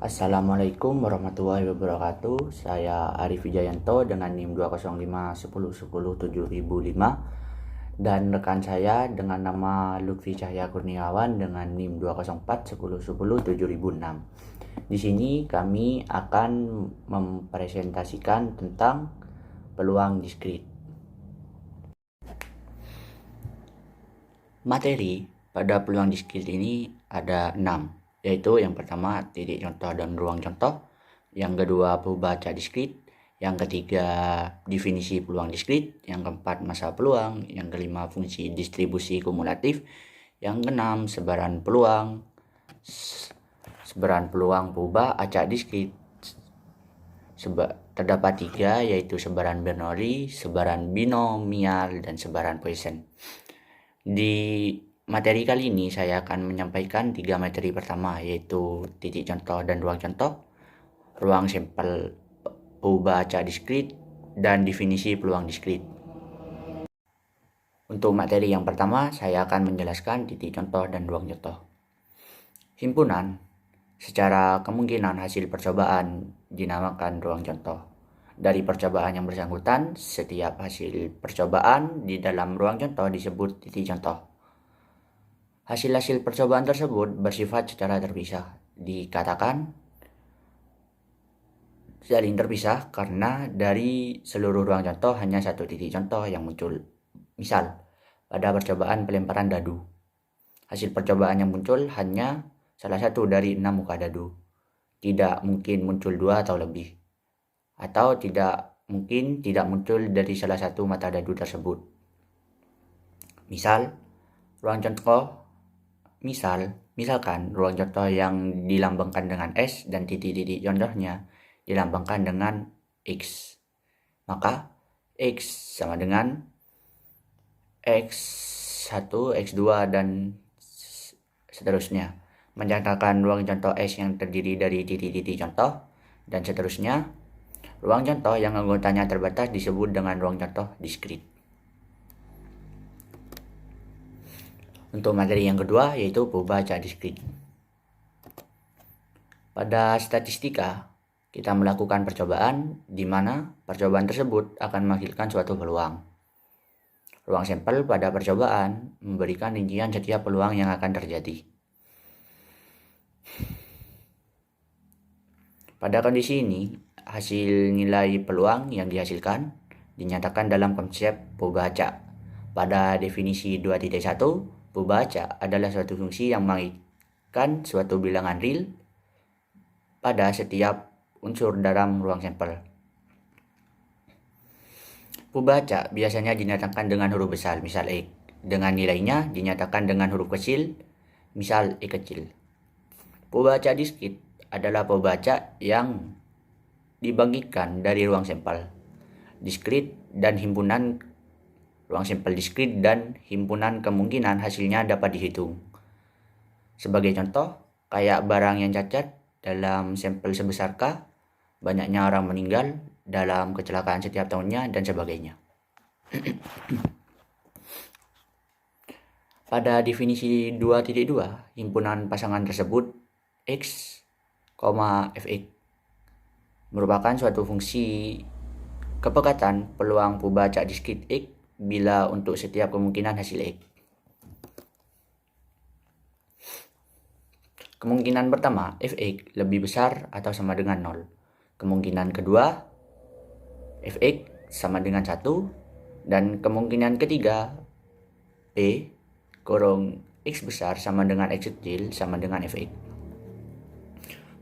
Assalamualaikum warahmatullahi wabarakatuh. Saya Arif Wijayanto dengan NIM 20510107005 dan rekan saya dengan nama Lutfi Cahya Kurniawan dengan NIM 20410107006. Di sini kami akan mempresentasikan tentang peluang diskrit. Materi pada peluang diskrit ini ada 6, yaitu yang pertama titik contoh dan ruang contoh, yang kedua pembaca diskrit, yang ketiga definisi peluang diskrit, yang keempat masa peluang, yang kelima fungsi distribusi kumulatif, yang keenam sebaran peluang pubah acak diskrit. Terdapat 3, yaitu sebaran Bernoulli, sebaran binomial, dan sebaran Poisson. Di materi kali ini saya akan menyampaikan 3 materi pertama, yaitu titik contoh dan ruang contoh, ruang sampel pubah acak diskrit, dan definisi peluang diskrit. Untuk materi yang pertama, saya akan menjelaskan titik contoh dan ruang contoh. Himpunan secara kemungkinan hasil percobaan dinamakan ruang contoh. Dari percobaan yang bersangkutan, setiap hasil percobaan di dalam ruang contoh disebut titik contoh. Hasil-hasil percobaan tersebut bersifat secara terpisah. Dikatakan saling terpisah karena dari seluruh ruang contoh hanya satu titik contoh yang muncul. Misal, pada percobaan pelemparan dadu, hasil percobaan yang muncul hanya salah satu dari 6 muka dadu. Tidak mungkin muncul 2 atau lebih. Atau tidak mungkin tidak muncul dari salah satu mata dadu tersebut. Misalkan ruang contoh yang dilambangkan dengan S dan titik-titik contohnya dilambangkan dengan X. Maka X sama dengan X1, X2, dan seterusnya. Menyatakan ruang contoh S yang terdiri dari titik-titik contoh, dan seterusnya. Ruang contoh yang anggotanya terbatas disebut dengan ruang contoh diskrit. Untuk materi yang kedua, yaitu pubah acak diskrit. Pada statistika, kita melakukan percobaan di mana percobaan tersebut akan menghasilkan suatu peluang. Ruang sampel pada percobaan memberikan rincian setiap peluang yang akan terjadi. Pada kondisi ini, hasil nilai peluang yang dihasilkan dinyatakan dalam konsep pubah acak. Pada definisi 2.1, pubah acak adalah suatu fungsi yang mengaitkan suatu bilangan real pada setiap unsur dalam ruang sampel. Pubah acak biasanya dinyatakan dengan huruf besar, misal X. Dengan nilainya dinyatakan dengan huruf kecil, misal E kecil. Pubah acak diskrit adalah pubah acak yang dibagikan dari ruang sampel diskrit dan himpunan ruang sampel diskrit dan himpunan kemungkinan hasilnya dapat dihitung. Sebagai contoh, kayak barang yang cacat dalam sampel sebesar K, banyaknya orang meninggal dalam kecelakaan setiap tahunnya, dan sebagainya. Pada definisi 2.2, himpunan pasangan tersebut X, Fx merupakan suatu fungsi kepekatan peluang pubah acak diskrit X bila untuk setiap kemungkinan hasil X. Kemungkinan pertama, Fx lebih besar atau sama dengan 0. Kemungkinan kedua, Fx sama dengan 1. Dan kemungkinan ketiga, P kurang X besar sama dengan X kecil sama dengan Fx.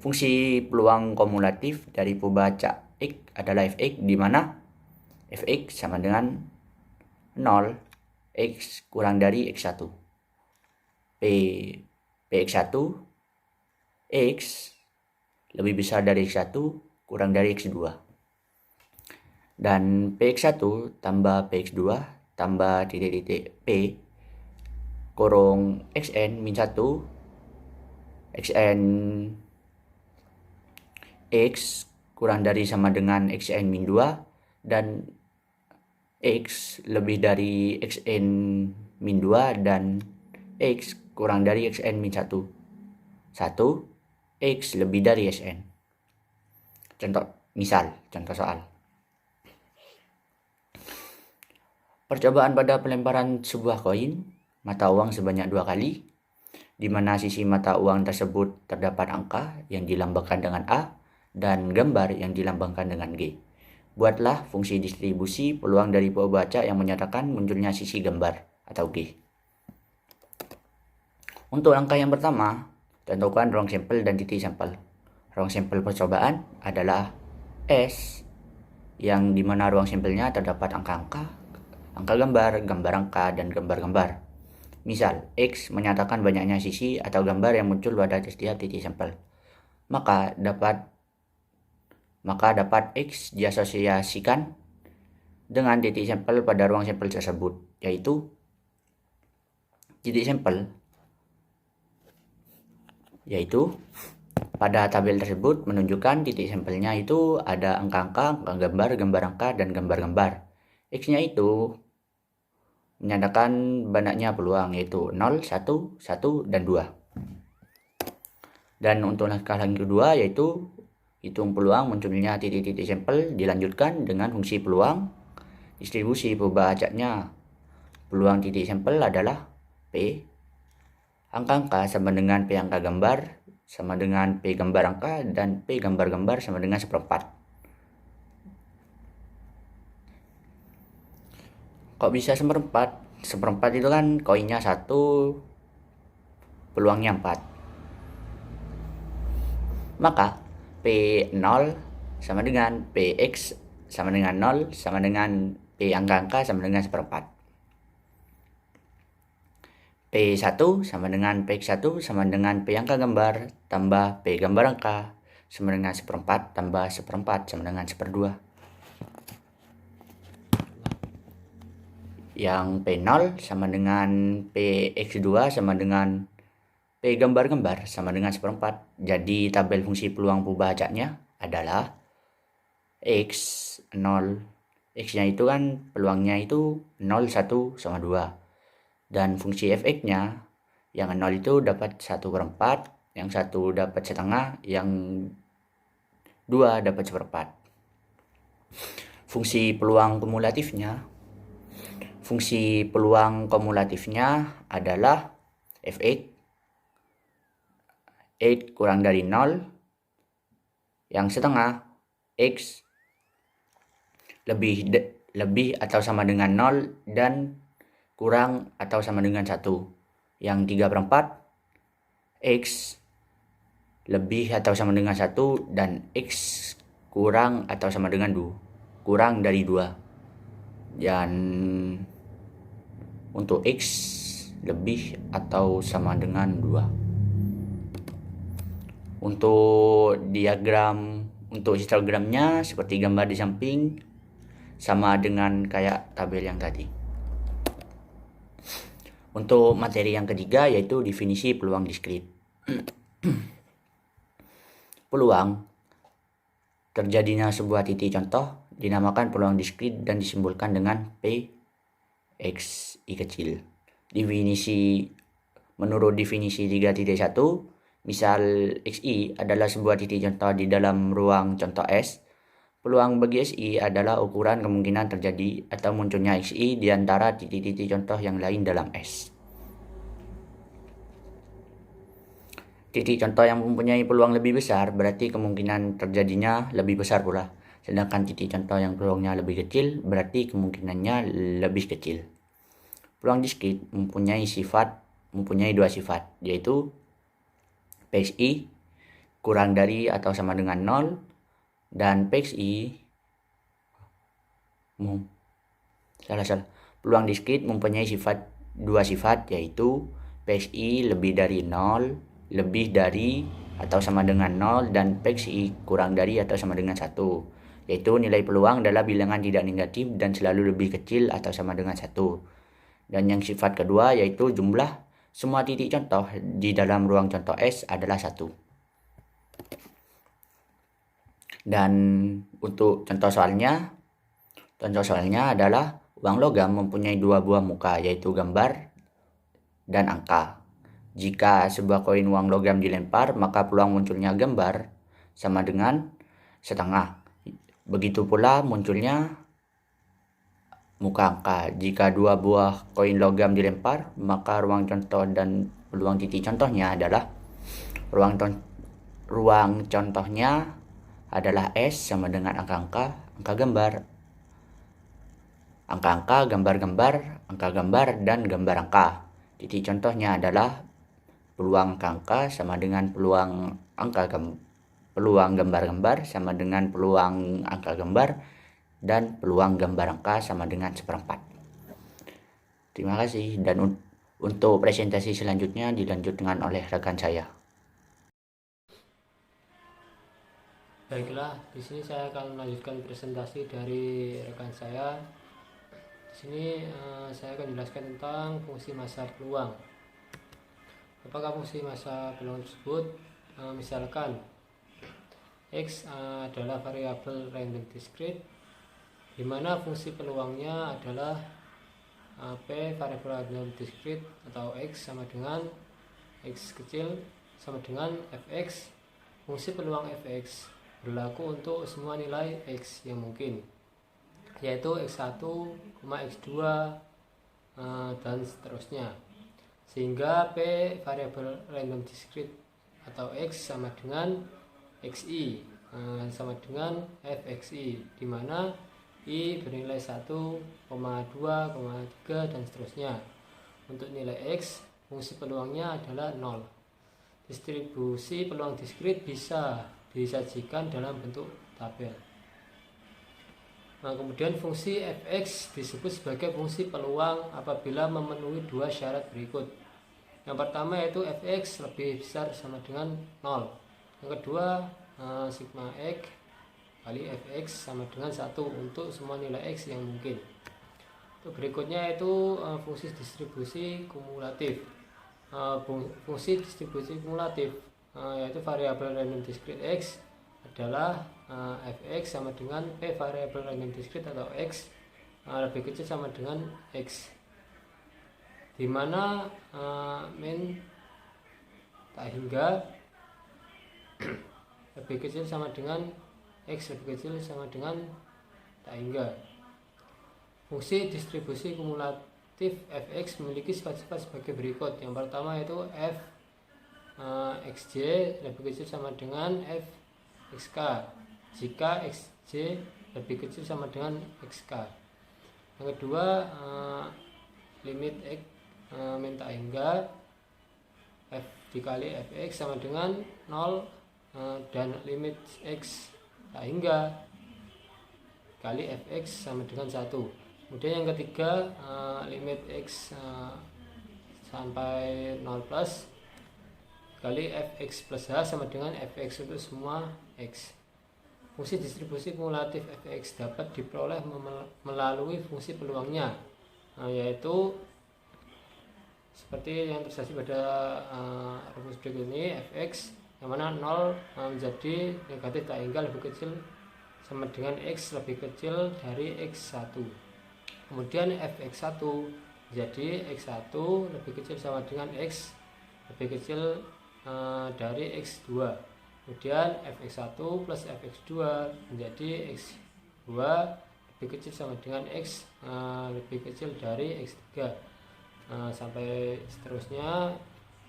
Fungsi peluang kumulatif dari pubah acak X adalah Fx, di mana Fx sama dengan 0, X kurang dari X1. Px1, X lebih besar dari X1 kurang dari X2. Dan Px1 tambah Px2 tambah titik-titik P kurung Xn min 1, Xn X kurang dari sama dengan Xn min 2, dan X lebih dari Xn min 2 dan X kurang dari Xn min 1. 1 X lebih dari Sn. Contoh soal. Percobaan pada pelemparan sebuah koin mata uang sebanyak 2 kali, di mana sisi mata uang tersebut terdapat angka yang dilambangkan dengan A dan gambar yang dilambangkan dengan G. Buatlah fungsi distribusi peluang dari pembaca yang menyatakan munculnya sisi gambar atau G. Untuk langkah yang pertama, tentukan ruang sampel dan titik sampel. Ruang sampel percobaan adalah S, yang dimana ruang sampelnya terdapat angka-angka, angka gambar, gambar angka, dan gambar-gambar. Misal, X menyatakan banyaknya sisi atau gambar yang muncul pada setiap titik sampel. Maka dapat X diasosiasikan dengan titik sampel pada ruang sampel tersebut, yaitu titik sampel pada tabel tersebut menunjukkan titik sampelnya itu ada angka-angka, angka gambar, gambar angka, dan gambar-gambar. X-nya itu menyatakan banyaknya peluang, yaitu 0, 1, 1, dan 2. Dan untuk langkah yang kedua yaitu hitung peluang munculnya titik-titik sampel, dilanjutkan dengan fungsi peluang. Distribusi pembacanya peluang titik sampel adalah P. Angka-angka sama dengan P angka gambar sama dengan P gambar angka, dan P gambar-gambar sama dengan 1/4. Kok bisa 1/4? 1/4 itu kan koinnya 1, peluangnya 4. Maka P0 sama dengan Px sama dengan 0 sama dengan P angka-angka sama dengan 1/4. P1 sama dengan Px1 sama dengan P angka gambar tambah P gambar angka sama dengan 1/4 tambah 1/4 sama dengan 1/2. Yang P0 sama dengan Px2 sama dengan P gambar-gambar sama dengan 1/4. Jadi tabel fungsi peluang pembacanya adalah X0. X-nya itu kan peluangnya itu 0, 1, sama 2. Dan fungsi Fx-nya yang 0 itu dapat 1/4, yang 1 dapat setengah, yang 2 dapat 1/4. Fungsi peluang kumulatifnya adalah F8 kurang dari 0 yang setengah X lebih atau sama dengan 0 dan kurang atau sama dengan 1, yang 3/4 X lebih atau sama dengan 1 dan X kurang atau sama dengan 2, kurang dari 2. Dan untuk X lebih atau sama dengan 2. Untuk histogramnya seperti gambar di samping, sama dengan kayak tabel yang tadi. Untuk materi yang ketiga yaitu definisi peluang diskrit. Peluang terjadinya sebuah titik contoh dinamakan peluang diskrit dan disimbolkan dengan P X I kecil. Menurut definisi 3.1, misal XI adalah sebuah titik contoh di dalam ruang contoh S. Peluang bagi SI adalah ukuran kemungkinan terjadi atau munculnya XI di antara titik-titik contoh yang lain dalam S. Titik contoh yang mempunyai peluang lebih besar berarti kemungkinan terjadinya lebih besar pula. Sedangkan titik contoh yang peluangnya lebih kecil berarti kemungkinannya lebih kecil. Peluang diskrit mempunyai dua sifat, yaitu PXI kurang dari atau sama dengan 0 dan PXI Peluang diskrit mempunyai dua sifat, yaitu PXI lebih dari 0, lebih dari atau sama dengan 0, dan PXI kurang dari atau sama dengan 1, yaitu nilai peluang adalah bilangan tidak negatif dan selalu lebih kecil atau sama dengan 1. Dan yang sifat kedua yaitu jumlah semua titik contoh di dalam ruang contoh S adalah 1. Dan untuk contoh soalnya adalah uang logam mempunyai dua buah muka, yaitu gambar dan angka. Jika sebuah koin uang logam dilempar, maka peluang munculnya gambar sama dengan setengah. Begitu pula munculnya muka angka. Jika dua buah koin logam dilempar, maka ruang contoh dan peluang titik contohnya adalah ruang contohnya adalah S sama dengan angka-angka, angka gambar. Angka-angka, gambar-gambar, angka gambar, dan gambar angka. Titik contohnya adalah peluang angka sama dengan peluang peluang gambar-gambar sama dengan peluang angka gambar, dan peluang gambar angka sama dengan 1/4. Terima kasih, dan untuk presentasi selanjutnya dilanjutkan oleh rekan saya. Baiklah, di sini saya akan melanjutkan presentasi dari rekan saya. Di sini saya akan menjelaskan tentang fungsi massa peluang. Apakah fungsi massa peluang tersebut? Misalkan X adalah variabel random discrete, di mana fungsi peluangnya adalah P variabel random discrete atau X sama dengan X kecil sama dengan Fx. Fungsi peluang Fx berlaku untuk semua nilai X yang mungkin, yaitu X1, X2, dan seterusnya, sehingga P variabel random discrete atau X sama dengan XI sama dengan Fxi, di mana I bernilai 1, 2, 3, dan seterusnya. Untuk nilai X, fungsi peluangnya adalah 0. Distribusi peluang diskrit bisa disajikan dalam bentuk tabel. Nah, kemudian fungsi Fx disebut sebagai fungsi peluang apabila memenuhi dua syarat berikut. Yang pertama yaitu Fx lebih besar sama dengan 0. Yang kedua, sigma x kali Fx sama dengan 1 untuk semua nilai X yang mungkin. Untuk berikutnya yaitu fungsi distribusi kumulatif. Fungsi distribusi kumulatif yaitu variabel random discrete X adalah Fx sama dengan P variabel random discrete atau X lebih kecil sama dengan X, di mana min tak hingga lebih kecil sama dengan X lebih kecil sama dengan tak hingga. Fungsi distribusi kumulatif Fx memiliki sifat-sifat sebagai berikut. Yang pertama yaitu F Xj lebih kecil sama dengan Fxk jika Xj lebih kecil sama dengan Xk. Yang kedua, limit X min tak hingga F dikali Fx sama dengan 0 dan limit X tak hingga kali Fx sama dengan 1. Kemudian yang ketiga, limit X sampai 0 plus kali Fx plus H sama dengan Fx untuk semua X. Fungsi distribusi kumulatif Fx dapat diperoleh melalui fungsi peluangnya, yaitu seperti yang tersaji pada rumus berikut ini. Fx yang mana 0 menjadi negatif tak hingga lebih kecil sama dengan X lebih kecil dari X1. Kemudian Fx1 jadi X1 lebih kecil sama dengan X lebih kecil dari X2. Kemudian Fx1 plus Fx2 menjadi X2 lebih kecil sama dengan X lebih kecil dari X3, sampai seterusnya.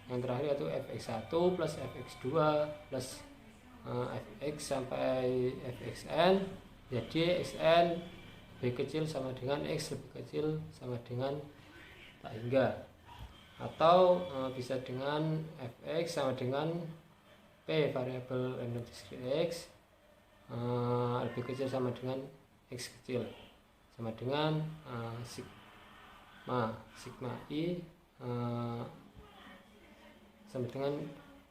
Yang terakhir yaitu Fx1 plus Fx2 plus Fx sampai Fxn, jadi Xn lebih kecil sama dengan X lebih kecil sama dengan tak hingga, atau bisa dengan Fx sama dengan P variabel random discrete X lebih kecil sama dengan X kecil sama dengan sigma I sama dengan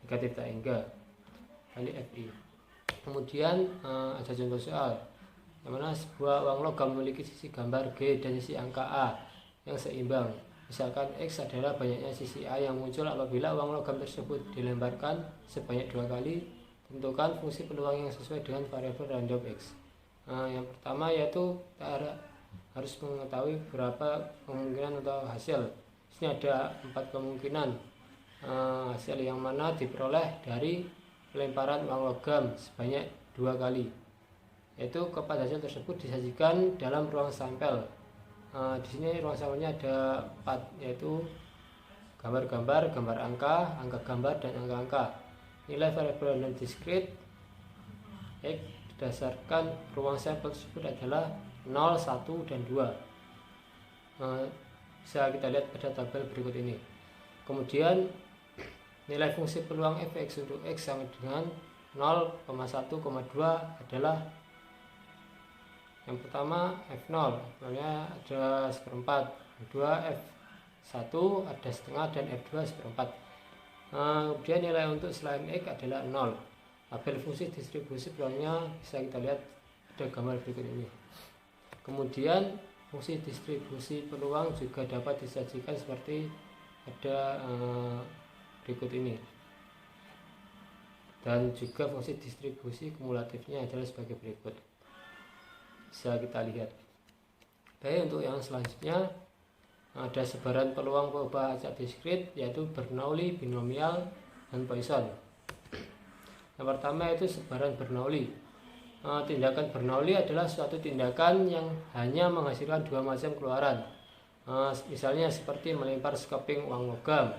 negatif tak hingga kali Fi. Kemudian ada contoh soal yang mana sebuah uang logam memiliki sisi gambar G dan sisi angka A yang seimbang. Misalkan X adalah banyaknya sisi A yang muncul apabila uang logam tersebut dilemparkan sebanyak 2 kali. Tentukan fungsi peluang yang sesuai dengan variabel random X. Yang pertama yaitu kita harus mengetahui berapa kemungkinan atau hasil. Di sini ada 4 kemungkinan. hasil yang mana diperoleh dari pelemparan uang logam sebanyak 2 kali, yaitu kepada hasil tersebut disajikan dalam ruang sampel. Di sini ruang sampelnya ada 4, yaitu gambar-gambar, gambar angka, angka gambar, dan angka-angka. Nilai variabel non diskrit X berdasarkan ruang sampel tersebut adalah 0, 1, dan 2. Bisa kita lihat pada tabel berikut ini. Kemudian nilai fungsi peluang fx untuk x sama dengan 0,1,2 adalah yang pertama f0, namanya ada seperempat, kedua f1 ada setengah, dan f2 seperempat. Kemudian nilai untuk selain x adalah 0. Tabel fungsi distribusi peluangnya bisa kita lihat pada gambar berikut ini. Kemudian fungsi distribusi peluang juga dapat disajikan seperti ada berikut ini, dan juga fungsi distribusi kumulatifnya adalah sebagai berikut, bisa kita lihat. Baik, untuk yang selanjutnya ada sebaran peluang perubahan acak diskrit, yaitu Bernoulli, binomial, dan Poisson. Yang pertama itu sebaran Bernoulli. Tindakan Bernoulli adalah suatu tindakan yang hanya menghasilkan 2 macam keluaran, misalnya seperti melempar sekeping uang logam.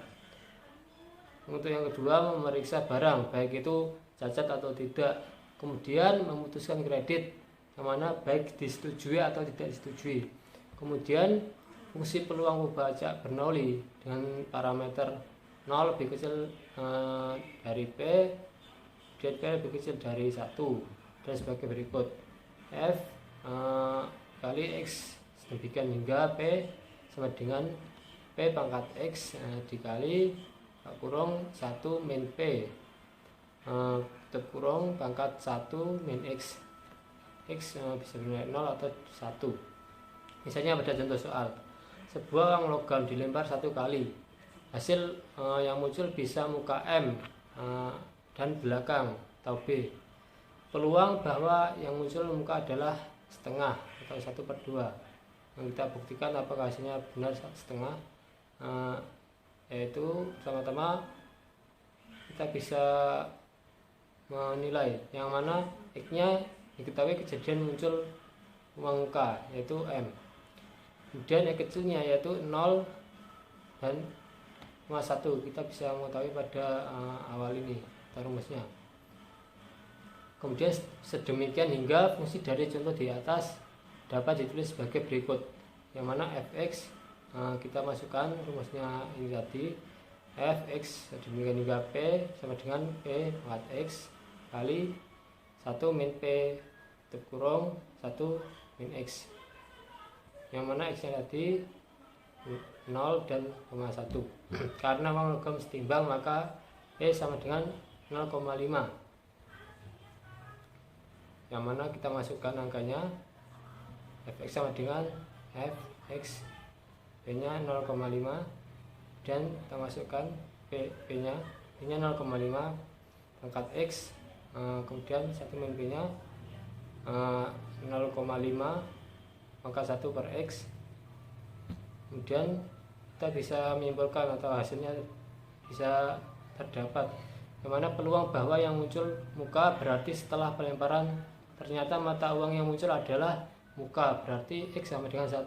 Untuk yang kedua, memeriksa barang baik itu cacat atau tidak, kemudian memutuskan kredit yang mana baik disetujui atau tidak disetujui. Kemudian fungsi peluang ubah acak Bernoulli dengan parameter 0 lebih kecil dari P, dan P lebih kecil dari 1, dan sebagai berikut. F kali X demikian hingga P sama dengan P pangkat X dikali kurung 1 min P tutup kurung pangkat 1 min X. X bisa bernilai 0 atau 1. Misalnya pada contoh soal, sebuah uang logam dilempar 1 kali, hasil yang muncul bisa muka M dan belakang atau B. Peluang bahwa yang muncul muka adalah setengah atau 1/2. Yang kita buktikan apakah hasilnya benar setengah, yaitu pertama-tama kita bisa menilai yang mana X-nya diketahui kejadian muncul uang muka, yaitu M. Kemudian X kecilnya yaitu 0 dan 1 kita bisa mengetahui pada awal ini atau rumusnya. Kemudian sedemikian hingga fungsi dari contoh di atas dapat ditulis sebagai berikut, yang mana fx kita masukkan rumusnya ini tadi, fx sedemikian hingga p sama dengan p pangkat x kali 1 min p tutup kurung 1 min x, yang mana x nya tadi 0 dan 1. Karena uang logam setimbang maka p sama dengan 0,5, yang mana kita masukkan angkanya, fx sama dengan fx, p nya 0,5, dan kita masukkan p nya 0,5 pangkat x, kemudian 1 min p nya 0,5 pangkat 1 per x. Kemudian kita bisa menyimpulkan atau hasilnya bisa terdapat, yang mana peluang bahwa yang muncul muka berarti setelah pelemparan ternyata mata uang yang muncul adalah muka, berarti X sama dengan 1,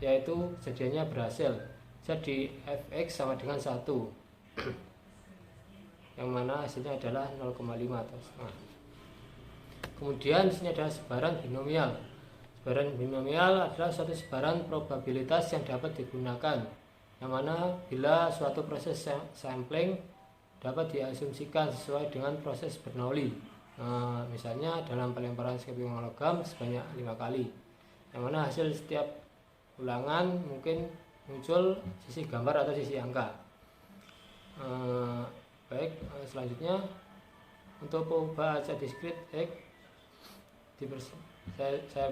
yaitu kejadiannya berhasil. Jadi fx sama dengan 1, yang mana hasilnya adalah 0,5 atau setengah. Kemudian di sini ada sebaran binomial. Sebaran binomial adalah suatu sebaran probabilitas yang dapat digunakan, yang mana bila suatu proses sampling dapat diasumsikan sesuai dengan proses Bernoulli. Misalnya dalam pelemparan sekeping uang logam sebanyak 5 kali, yang mana hasil setiap ulangan mungkin muncul sisi gambar atau sisi angka. Baik, selanjutnya untuk perubahan acak diskrit X saya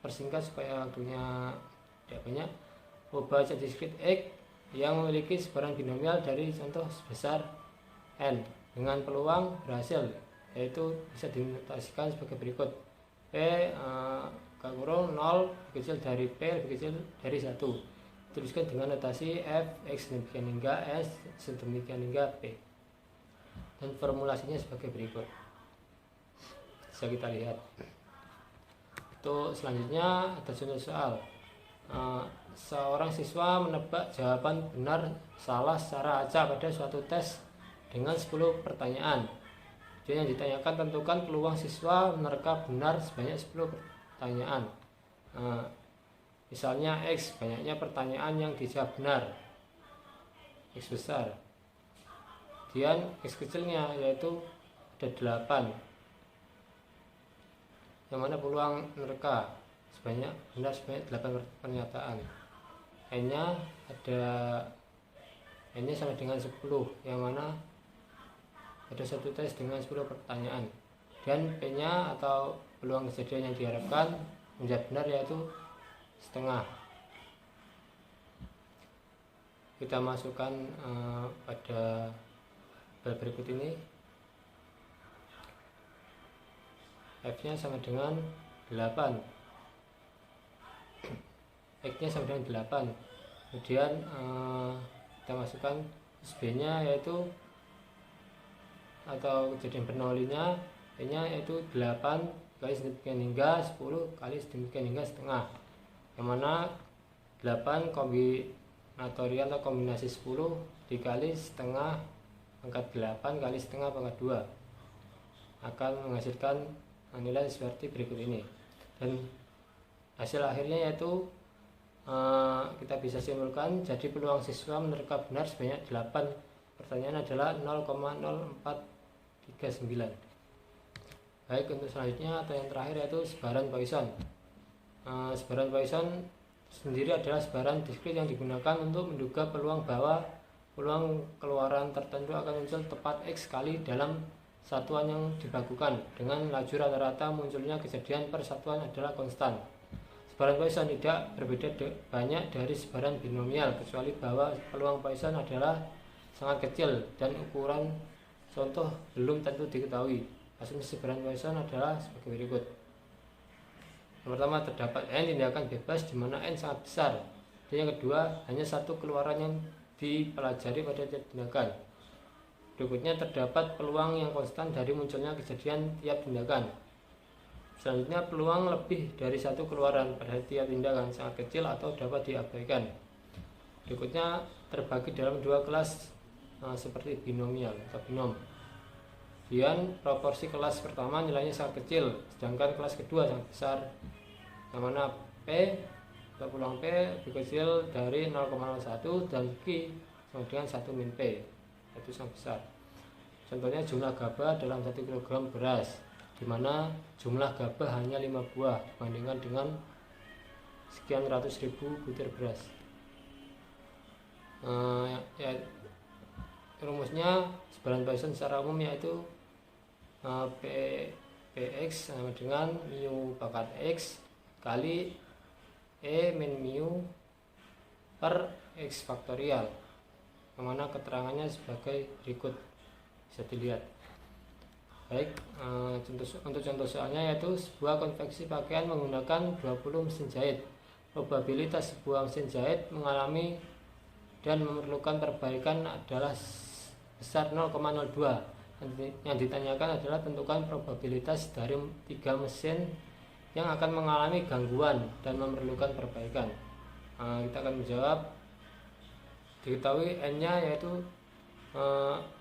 persingkat supaya waktunya tidak banyak. Perubahan acak diskrit X yang memiliki sebaran binomial dari contoh sebesar n dengan peluang berhasil, yaitu bisa dinotasikan sebagai berikut. P kurung 0 lebih kecil dari P lebih kecil dari 1. tuliskan dengan notasi f x sedemikian hingga s sedemikian hingga p, dan formulasinya sebagai berikut. Bisa kita lihat. Untuk selanjutnya ada contoh soal. Seorang siswa menebak jawaban benar salah secara acak pada suatu tes dengan 10 pertanyaan. Tujuan yang ditanyakan, tentukan peluang siswa menerka benar sebanyak 10 pertanyaan. Misalnya X, banyaknya pertanyaan yang dijawab benar, X besar. Kemudian X kecilnya yaitu ada 8, yang mana peluang menerka benar sebanyak 8 pernyataan. N-nya sama dengan 10, yang mana ada satu tes dengan 10 pertanyaan. Dan P-nya atau peluang kejadian yang diharapkan menjawab benar yaitu setengah. Kita masukkan pada bab berikut ini. F-nya sama dengan 8, X-nya sama dengan 8. Kemudian kita masukkan B-nya yaitu atau kejadian bernolinya, P-nya yaitu 8 kali sedemikian hingga 10 kali sedemikian hingga setengah, yang mana 8 kombinatorial atau kombinasi 10 dikali setengah pangkat 8 kali setengah pangkat 2 akan menghasilkan nilai seperti berikut ini. Dan hasil akhirnya yaitu kita bisa simpulkan, jadi peluang siswa menerka benar sebanyak 8 pertanyaan adalah 0,0439. Baik, untuk selanjutnya atau yang terakhir yaitu sebaran Poisson. Sebaran Poisson sendiri adalah sebaran diskrit yang digunakan untuk menduga peluang bahwa peluang keluaran tertentu akan muncul tepat X kali dalam satuan yang dibakukan, dengan laju rata-rata munculnya kejadian per satuan adalah konstan. Sebaran Poisson tidak berbeda banyak dari sebaran binomial, kecuali bahwa peluang Poisson adalah sangat kecil dan ukuran contoh belum tentu diketahui. Asumsi sebaran Poisson adalah sebagai berikut. Yang pertama, terdapat n tindakan bebas di mana n sangat besar. Dan yang kedua, hanya satu keluaran yang dipelajari pada tiap tindakan. Berikutnya, terdapat peluang yang konstan dari munculnya kejadian tiap tindakan. Selanjutnya, peluang lebih dari satu keluaran pada tiap tindakan sangat kecil atau dapat diabaikan. Berikutnya, terbagi dalam dua kelas seperti binomial atau binom. Kemudian proporsi kelas pertama nilainya sangat kecil, sedangkan kelas kedua sangat besar, yang mana P atau peluang P lebih kecil dari 0,01 dan Q sama dengan 1 min P, itu sangat besar. Contohnya jumlah gabah dalam 1 kg beras, di mana jumlah gabah hanya 5 buah dibandingkan dengan sekian ratus ribu butir beras. Rumusnya sebaran Poisson secara umum yaitu Px sama dengan mu pangkat x kali E min mu per x faktorial, yang mana keterangannya sebagai berikut, bisa dilihat. Baik, untuk contoh soalnya yaitu sebuah konveksi pakaian menggunakan 20 mesin jahit. Probabilitas sebuah mesin jahit mengalami dan memerlukan perbaikan adalah besar 0,02. Yang ditanyakan adalah tentukan probabilitas dari 3 mesin yang akan mengalami gangguan dan memerlukan perbaikan. Kita akan menjawab. Diketahui n-nya yaitu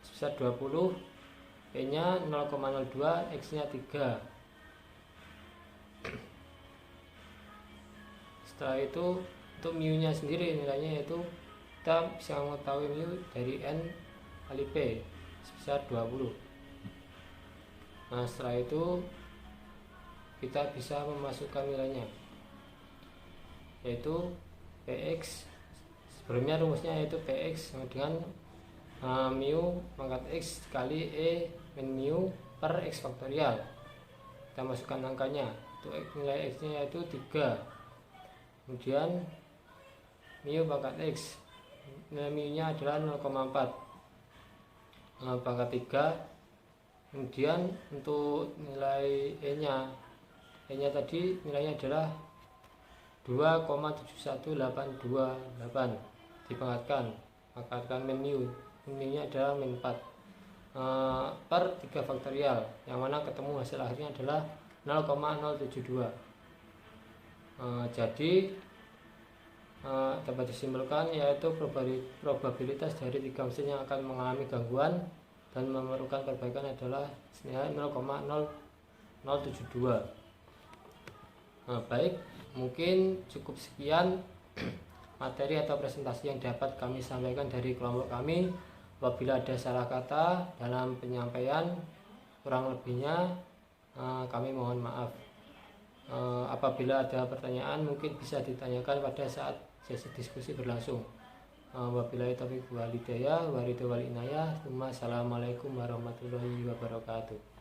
sebesar 20, p-nya 0,02, x-nya 3. Setelah itu untuk mu-nya sendiri nilainya yaitu kita bisa mengetahui mu dari n kali p sebesar 20. Nah, setelah itu kita bisa memasukkan nilainya, yaitu Px. Sebelumnya rumusnya yaitu Px sama dengan mu pangkat x kali E min mu per x faktorial. Kita masukkan angkanya. Untuk nilai x nya yaitu 3. Kemudian mu pangkat x, nilai mu nya adalah 0,4 pangkat 3. Kemudian untuk nilai E nya tadi nilainya adalah 2,71828 dipangkatkan, angkatkan min-nya adalah min 4 per 3 faktorial, yang mana ketemu hasil akhirnya adalah 0,072. Jadi dapat disimpulkan yaitu probabilitas dari 3 mesin yang akan mengalami gangguan dan memerlukan perbaikan adalah senilai 0,0072. Baik, mungkin cukup sekian materi atau presentasi yang dapat kami sampaikan dari kelompok kami. Apabila ada salah kata dalam penyampaian, kurang lebihnya kami mohon maaf. Apabila ada pertanyaan mungkin bisa ditanyakan pada saat sesi diskusi berlangsung. Wabillahi taufiq wal hidayah, wa ridho wal inayah. Assalamualaikum warahmatullahi wabarakatuh.